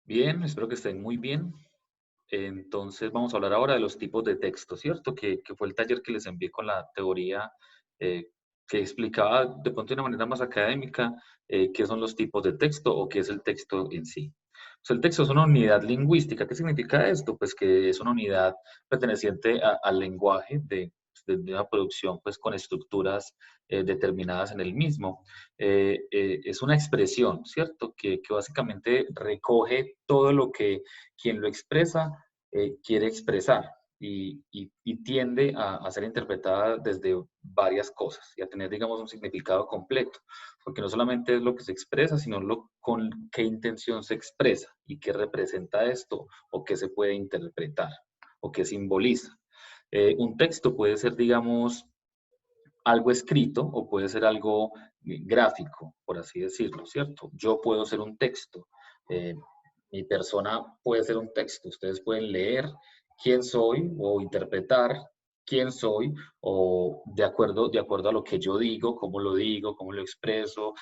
Bien, espero que estén muy bien. Entonces vamos a hablar ahora de los tipos de texto, ¿cierto? Que fue el taller que les envié con la teoría eh, que explicaba de pronto de una manera más académica qué son los tipos de texto o qué es el texto en sí. O sea, el texto es una unidad lingüística. ¿Qué significa esto? Pues que es una unidad perteneciente al lenguaje de una producción pues con estructuras determinadas en el mismo. Es una expresión, ¿cierto? Que básicamente recoge todo lo que quien lo expresa quiere expresar y tiende a ser interpretada desde varias cosas y a tener, digamos, un significado completo, porque no solamente es lo que se expresa, sino con qué intención se expresa y qué representa esto o qué se puede interpretar o qué simboliza. Un texto puede ser, digamos, algo escrito o puede ser algo gráfico, por así decirlo, ¿cierto? Yo puedo ser un texto, eh, mi persona puede ser un texto, ustedes pueden leer quién soy o interpretar quién soy o de acuerdo a lo que yo digo, cómo lo expreso,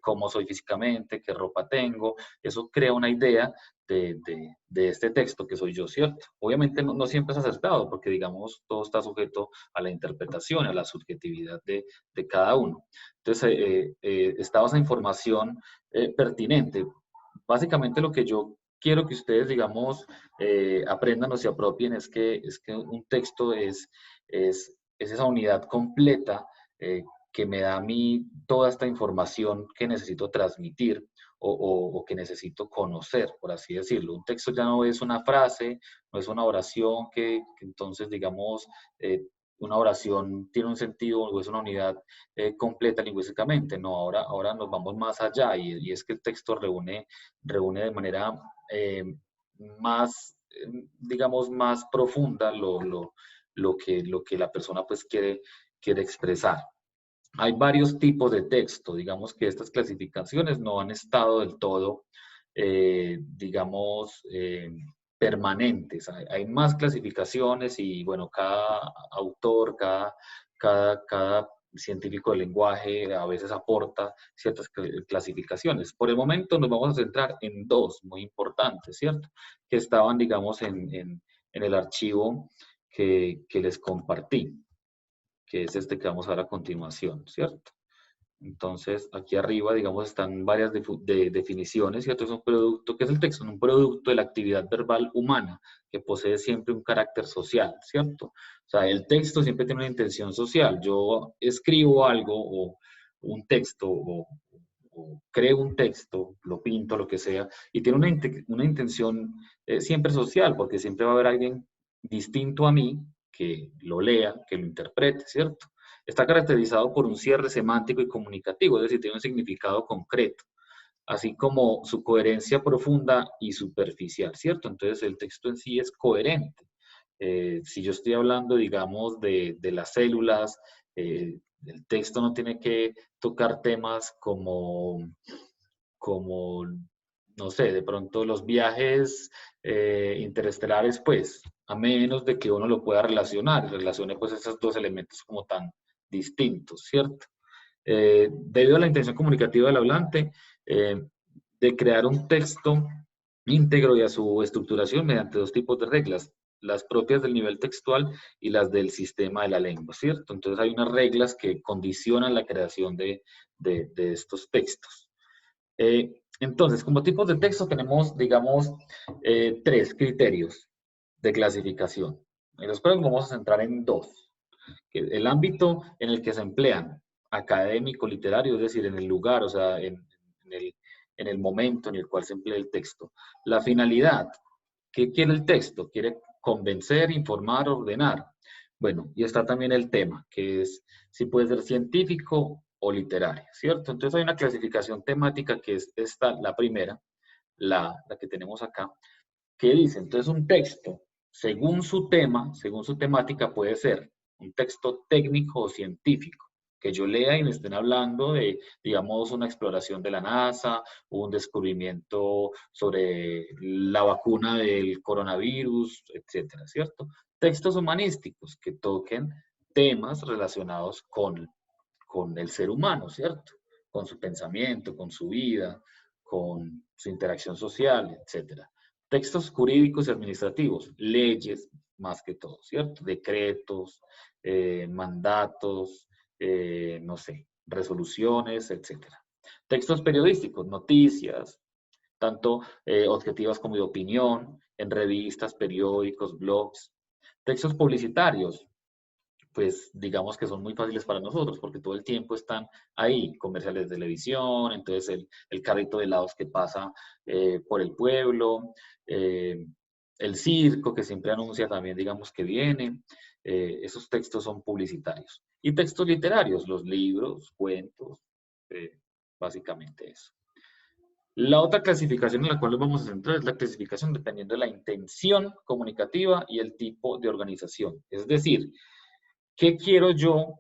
cómo soy físicamente, qué ropa tengo, eso crea una idea de este texto que soy yo, ¿cierto? Obviamente no siempre es acertado porque digamos todo está sujeto a la interpretación, a la subjetividad de cada uno. Entonces, está esa información pertinente. Básicamente lo que yo quiero que ustedes, digamos, aprendan o se apropien es que un texto es esa unidad completa que me da a mí toda esta información que necesito transmitir o que necesito conocer, por así decirlo. Un texto ya no es una frase, no es una oración que entonces, digamos, una oración tiene un sentido o es una unidad completa lingüísticamente. No, ahora nos vamos más allá y es que el texto reúne de manera más, digamos, más profunda lo que la persona pues quiere expresar. Hay varios tipos de texto, digamos que estas clasificaciones no han estado del todo, digamos, permanentes. Hay más clasificaciones y bueno, cada autor, cada científico del lenguaje a veces aporta ciertas clasificaciones. Por el momento nos vamos a centrar en dos muy importantes, ¿cierto? Que estaban, digamos, en el archivo que les compartí, que es este que vamos a ver a continuación, ¿cierto? Entonces, aquí arriba, digamos, están varias definiciones, ¿cierto? Es un producto, ¿qué es el texto? Un producto de la actividad verbal humana que posee siempre un carácter social, ¿cierto? O sea, el texto siempre tiene una intención social. Yo escribo algo o un texto o creo un texto, lo pinto, lo que sea, y tiene una intención siempre social, porque siempre va a haber alguien distinto a mí que lo lea, que lo interprete, ¿cierto? Está caracterizado por un cierre semántico y comunicativo, es decir, tiene un significado concreto, así como su coherencia profunda y superficial, ¿cierto? Entonces el texto en sí es coherente. Si yo estoy hablando, digamos, de las células, el texto no tiene que tocar temas como, no sé, de pronto los viajes interestelares, pues, a menos de que uno lo pueda relacionar, relacione pues esos dos elementos como tan distintos, ¿cierto? Debido a la intención comunicativa del hablante de crear un texto íntegro y a su estructuración mediante dos tipos de reglas, las propias del nivel textual y las del sistema de la lengua, ¿cierto? Entonces hay unas reglas que condicionan la creación de estos textos. Entonces, como tipos de texto tenemos, digamos, tres criterios de clasificación, en los cuales vamos a centrar en dos. El ámbito en el que se emplean, académico, literario, es decir, en el lugar, o sea, en el momento en el cual se emplea el texto. La finalidad, ¿qué quiere el texto? Quiere convencer, informar, ordenar. Bueno, y está también el tema, que es si puede ser científico o literario, ¿cierto? Entonces hay una clasificación temática que es esta, la primera, la que tenemos acá, que dice, entonces un texto, según su tema, según su temática, puede ser un texto técnico o científico, que yo lea y me estén hablando de, digamos, una exploración de la NASA, un descubrimiento sobre la vacuna del coronavirus, etcétera, ¿cierto? Textos humanísticos que toquen temas relacionados con el ser humano, ¿cierto? Con su pensamiento, con su vida, con su interacción social, etcétera. Textos jurídicos y administrativos, leyes más que todo, ¿cierto? Decretos, mandatos, no sé, resoluciones, etcétera. Textos periodísticos, noticias, tanto objetivas como de opinión, en revistas, periódicos, blogs. Textos publicitarios, pues digamos que son muy fáciles para nosotros porque todo el tiempo están ahí, comerciales de televisión, entonces el carrito de helados que pasa por el pueblo, eh, el circo que siempre anuncia también, digamos que viene, esos textos son publicitarios. Y textos literarios, los libros, cuentos, eh, básicamente eso. La otra clasificación en la cual nos vamos a centrar es la clasificación dependiendo de la intención comunicativa y el tipo de organización. Es decir, ¿qué quiero yo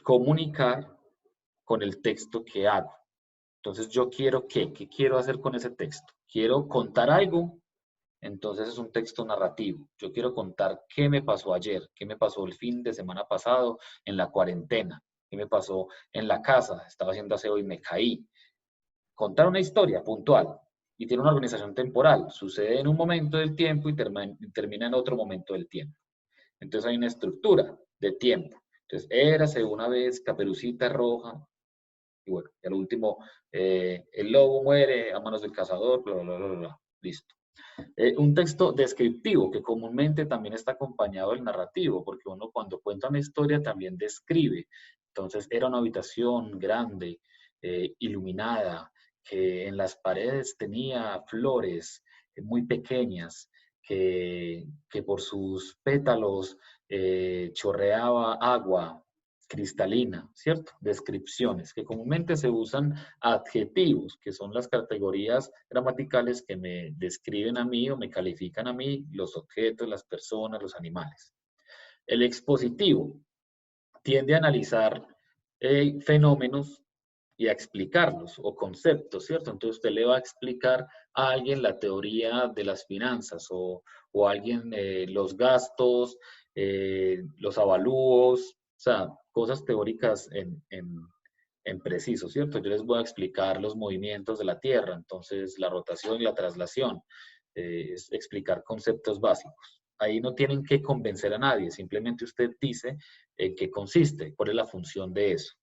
comunicar con el texto que hago? Entonces, yo quiero ¿qué quiero hacer con ese texto? ¿Quiero contar algo? Entonces es un texto narrativo. Yo quiero contar qué me pasó ayer, qué me pasó el fin de semana pasado en la cuarentena, qué me pasó en la casa, estaba haciendo aseo y me caí. Contar una historia puntual y tiene una organización temporal. Sucede en un momento del tiempo y termina en otro momento del tiempo. Entonces hay una estructura de tiempo. Entonces, érase una vez Caperucita Roja, y bueno, y al último, el lobo muere a manos del cazador, bla, bla, bla, bla, bla. Listo. Un texto descriptivo que comúnmente también está acompañado del narrativo, porque uno cuando cuenta una historia también describe. Entonces, era una habitación grande, iluminada, que en las paredes tenía flores muy pequeñas, que por sus pétalos chorreaba agua cristalina, ¿cierto? Descripciones, que comúnmente se usan adjetivos, que son las categorías gramaticales que me describen a mí o me califican a mí los objetos, las personas, los animales. El expositivo tiende a analizar fenómenos y a explicarlos o conceptos, ¿cierto? Entonces usted le va a explicar a alguien la teoría de las finanzas o a alguien los gastos, los avalúos, o sea, cosas teóricas en preciso, ¿cierto? Yo les voy a explicar los movimientos de la Tierra, entonces la rotación y la traslación, es explicar conceptos básicos. Ahí no tienen que convencer a nadie, simplemente usted dice en qué consiste, cuál es la función de eso.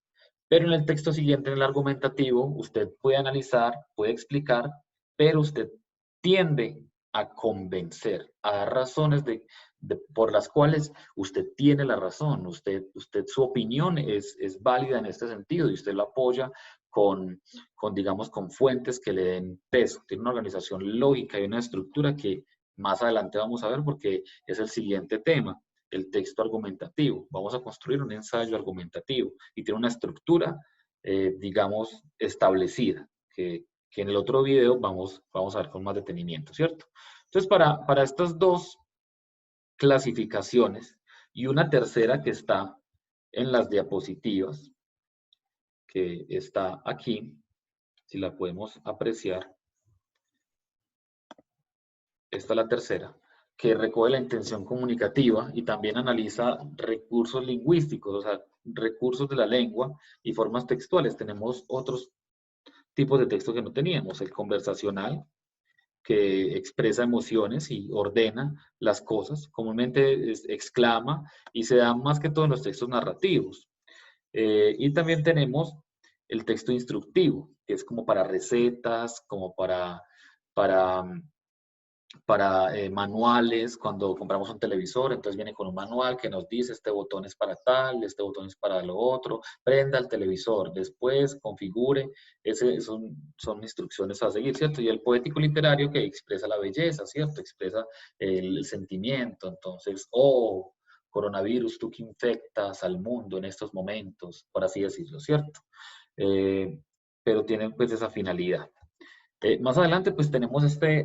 Pero en el texto siguiente, en el argumentativo, usted puede analizar, puede explicar, pero usted tiende a convencer, a dar razones por las cuales usted tiene la razón, su opinión es válida en este sentido y usted lo apoya digamos, con fuentes que le den peso. Tiene una organización lógica y una estructura que más adelante vamos a ver porque es el siguiente tema, el texto argumentativo. Vamos a construir un ensayo argumentativo y tiene una estructura, digamos, establecida, que en el otro video vamos a ver con más detenimiento, ¿cierto? Entonces, para estas dos clasificaciones y una tercera que está en las diapositivas, que está aquí, si la podemos apreciar, esta es la tercera, que recoge la intención comunicativa y también analiza recursos lingüísticos, o sea, recursos de la lengua y formas textuales. Tenemos otros tipos de texto que no teníamos, el conversacional, que expresa emociones y ordena las cosas, comúnmente exclama y se da más que todo en los textos narrativos. Y también tenemos el texto instructivo, que es como para recetas, como para manuales, cuando compramos un televisor, entonces viene con un manual que nos dice este botón es para tal, este botón es para lo otro, prenda el televisor, después configure, son instrucciones a seguir, ¿cierto? Y el poético literario que expresa la belleza, ¿cierto? Expresa el sentimiento, entonces, oh, coronavirus, tú que infectas al mundo en estos momentos, por así decirlo, ¿cierto? Pero tienen pues esa finalidad. Más adelante, pues tenemos este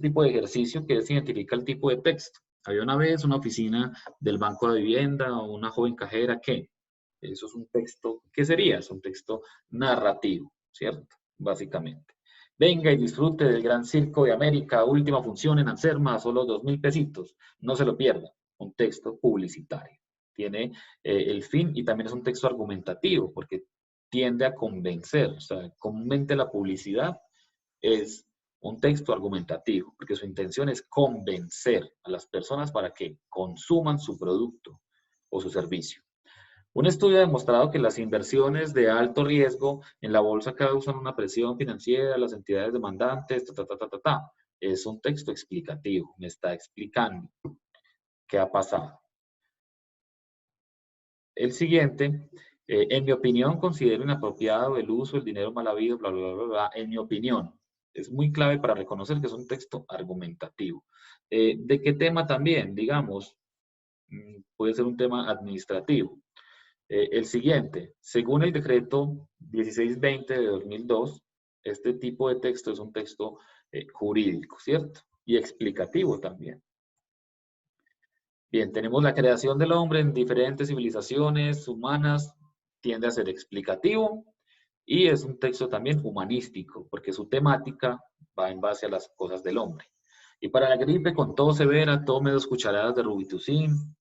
tipo de ejercicio que es identificar el tipo de texto. Había una vez una oficina del Banco de Vivienda o una joven cajera que eso es un texto, ¿qué sería? Es un texto narrativo, ¿cierto? Básicamente. Venga y disfrute del Gran Circo de América, última función en Anserma, solo 2.000 pesitos. No se lo pierda. Un texto publicitario. Tiene el fin y también es un texto argumentativo porque tiende a convencer. O sea, comúnmente la publicidad es un texto argumentativo, porque su intención es convencer a las personas para que consuman su producto o su servicio. Un estudio ha demostrado que las inversiones de alto riesgo en la bolsa causan una presión financiera a las entidades demandantes, ta, ta, ta, ta, ta, ta. Es un texto explicativo, me está explicando qué ha pasado. El siguiente, en mi opinión, considero inapropiado el uso del dinero mal habido, bla, bla, bla, bla, en mi opinión. Es muy clave para reconocer que es un texto argumentativo. ¿De qué tema también? Digamos, puede ser un tema administrativo. El siguiente, según el decreto 1620 de 2002, este tipo de texto es un texto jurídico, ¿cierto? Y explicativo también. Bien, tenemos la creación del hombre en diferentes civilizaciones humanas, tiende a ser explicativo y es un texto también humanístico, porque su temática va en base a las cosas del hombre. Y para la gripe con tos severa, tome 2 cucharadas de Robitussin.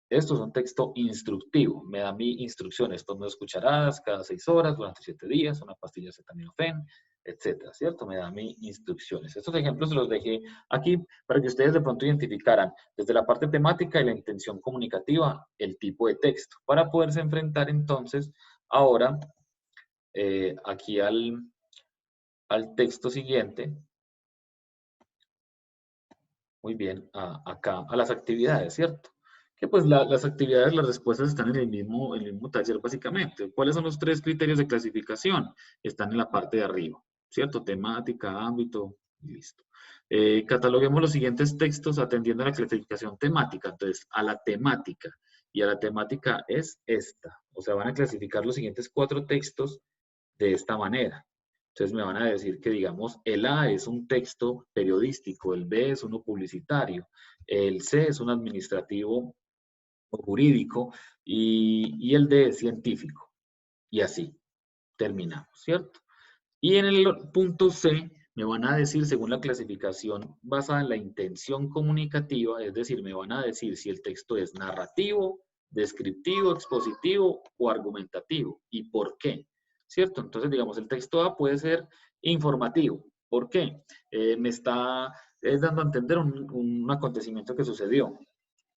Esto es un texto instructivo, me da a mí instrucciones, tome 2 cucharadas cada 6 horas durante 7 días, una pastilla de acetaminofén, etcétera, ¿cierto? Me da a mí instrucciones. Estos ejemplos se los dejé aquí para que ustedes de pronto identificaran desde la parte temática y la intención comunicativa el tipo de texto, para poderse enfrentar entonces ahora aquí al texto siguiente. Muy bien, acá, a las actividades, ¿cierto? Que pues las actividades, las respuestas están en el mismo taller básicamente. ¿Cuáles son los 3 criterios de clasificación? Están en la parte de arriba, ¿cierto? Temática, ámbito, y listo. Cataloguemos los siguientes textos atendiendo a la clasificación temática. Entonces, a la temática. Y a la temática es esta. O sea, van a clasificar los siguientes 4 textos de esta manera. Entonces me van a decir que, digamos, el A es un texto periodístico, el B es uno publicitario, el C es un administrativo o jurídico y el D es científico. Y así terminamos, ¿cierto? Y en el punto C me van a decir, según la clasificación basada en la intención comunicativa, es decir, me van a decir si el texto es narrativo, descriptivo, expositivo o argumentativo y por qué, ¿cierto? Entonces, digamos, el texto A puede ser informativo. ¿Por qué? Me está dando a entender un acontecimiento que sucedió.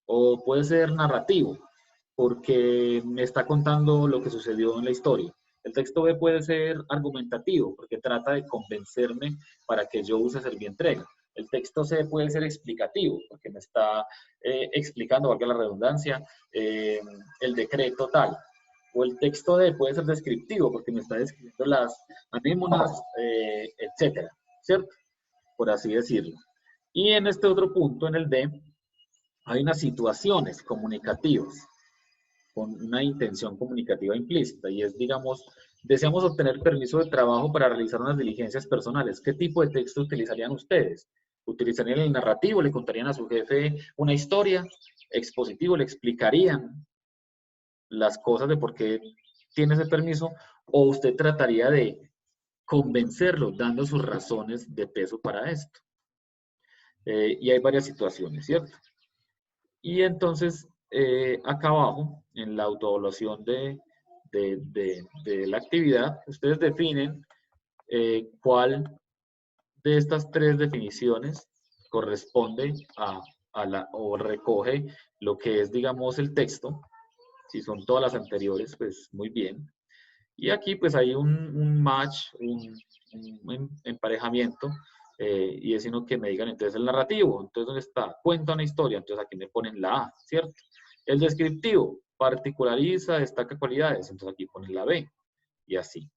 O puede ser narrativo, porque me está contando lo que sucedió en la historia. El texto B puede ser argumentativo, porque trata de convencerme para que yo use Servientrega. El texto C puede ser explicativo, porque me está explicando, valga la redundancia, el decreto tal. O el texto D puede ser descriptivo, porque me está describiendo las anémonas, etcétera, ¿cierto? Por así decirlo. Y en este otro punto, en el D, hay unas situaciones comunicativas con una intención comunicativa implícita y es, digamos, deseamos obtener permiso de trabajo para realizar unas diligencias personales. ¿Qué tipo de texto utilizarían ustedes? ¿Utilizarían el narrativo? ¿Le contarían a su jefe una historia? ¿Expositivo? ¿Le explicarían las cosas de por qué tiene ese permiso? ¿O usted trataría de convencerlo dando sus razones de peso para esto? Y hay varias situaciones, ¿cierto? Y entonces, acá abajo, en la autoevaluación de la actividad, ustedes definen cuál de estas 3 definiciones corresponde o recoge lo que es, digamos, el texto. Si son todas las anteriores, pues muy bien. Y aquí pues hay un match, un emparejamiento, y es sino que me digan entonces el narrativo, entonces ¿dónde está? Cuenta una historia, entonces aquí me ponen la A, ¿cierto? El descriptivo, particulariza, destaca cualidades, entonces aquí ponen la B, y así.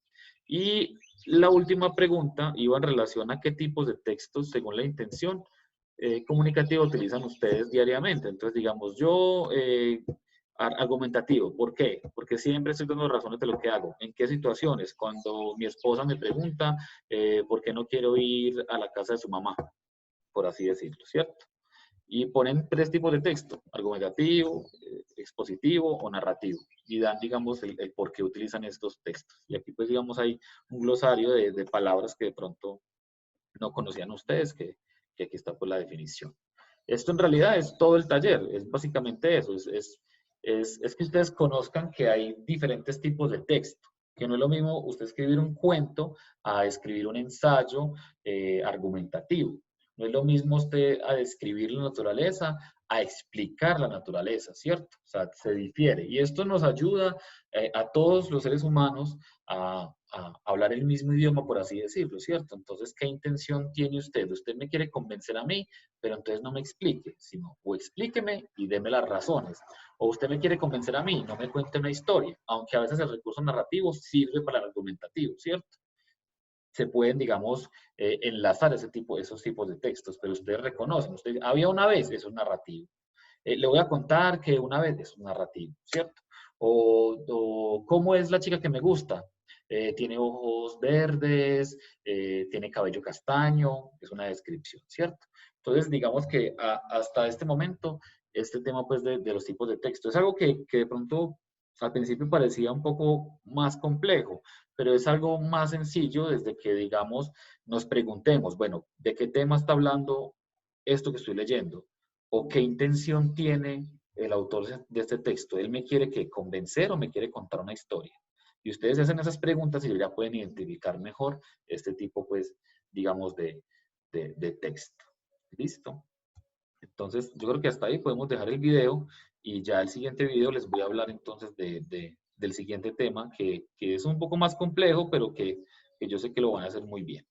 Y la última pregunta iba en relación a qué tipos de textos, según la intención comunicativa, utilizan ustedes diariamente. Entonces, digamos, yo argumentativo. ¿Por qué? Porque siempre estoy dando razones de lo que hago. ¿En qué situaciones? Cuando mi esposa me pregunta por qué no quiero ir a la casa de su mamá, por así decirlo, ¿cierto? Y ponen 3 tipos de texto, argumentativo, expositivo o narrativo. Y dan, digamos, el por qué utilizan estos textos. Y aquí, pues, digamos, hay un glosario de palabras que de pronto no conocían ustedes, que aquí está pues la definición. Esto en realidad es todo el taller, es básicamente eso, es que ustedes conozcan que hay diferentes tipos de texto Que no es lo mismo usted escribir un cuento a escribir un ensayo argumentativo. No es lo mismo usted a describir la naturaleza a explicar la naturaleza, ¿cierto? O sea, se difiere. Y esto nos ayuda a todos los seres humanos a hablar el mismo idioma, por así decirlo, ¿cierto? Entonces, ¿qué intención tiene usted? Usted me quiere convencer a mí, pero entonces no me explique, sino o explíqueme y deme las razones. O usted me quiere convencer a mí, no me cuente una historia, aunque a veces el recurso narrativo sirve para el argumentativo, ¿cierto? Se pueden, digamos, enlazar esos tipos de textos, pero ustedes reconocen, usted, había una vez, eso es narrativo. Le voy a contar que una vez es un narrativo, ¿cierto? O cómo es la chica que me gusta. Tiene ojos verdes, tiene cabello castaño, es una descripción, ¿cierto? Entonces, digamos que hasta este momento, este tema pues de los tipos de texto es algo que de pronto al principio parecía un poco más complejo, pero es algo más sencillo desde que, digamos, nos preguntemos, bueno, ¿de qué tema está hablando esto que estoy leyendo? ¿O qué intención tiene el autor de este texto? ¿Él me quiere que convencer o me quiere contar una historia? Y ustedes hacen esas preguntas y ya pueden identificar mejor este tipo, pues, digamos, de texto. ¿Listo? Entonces, yo creo que hasta ahí podemos dejar el video y ya el siguiente video les voy a hablar entonces del siguiente tema que es un poco más complejo, pero que yo sé que lo van a hacer muy bien.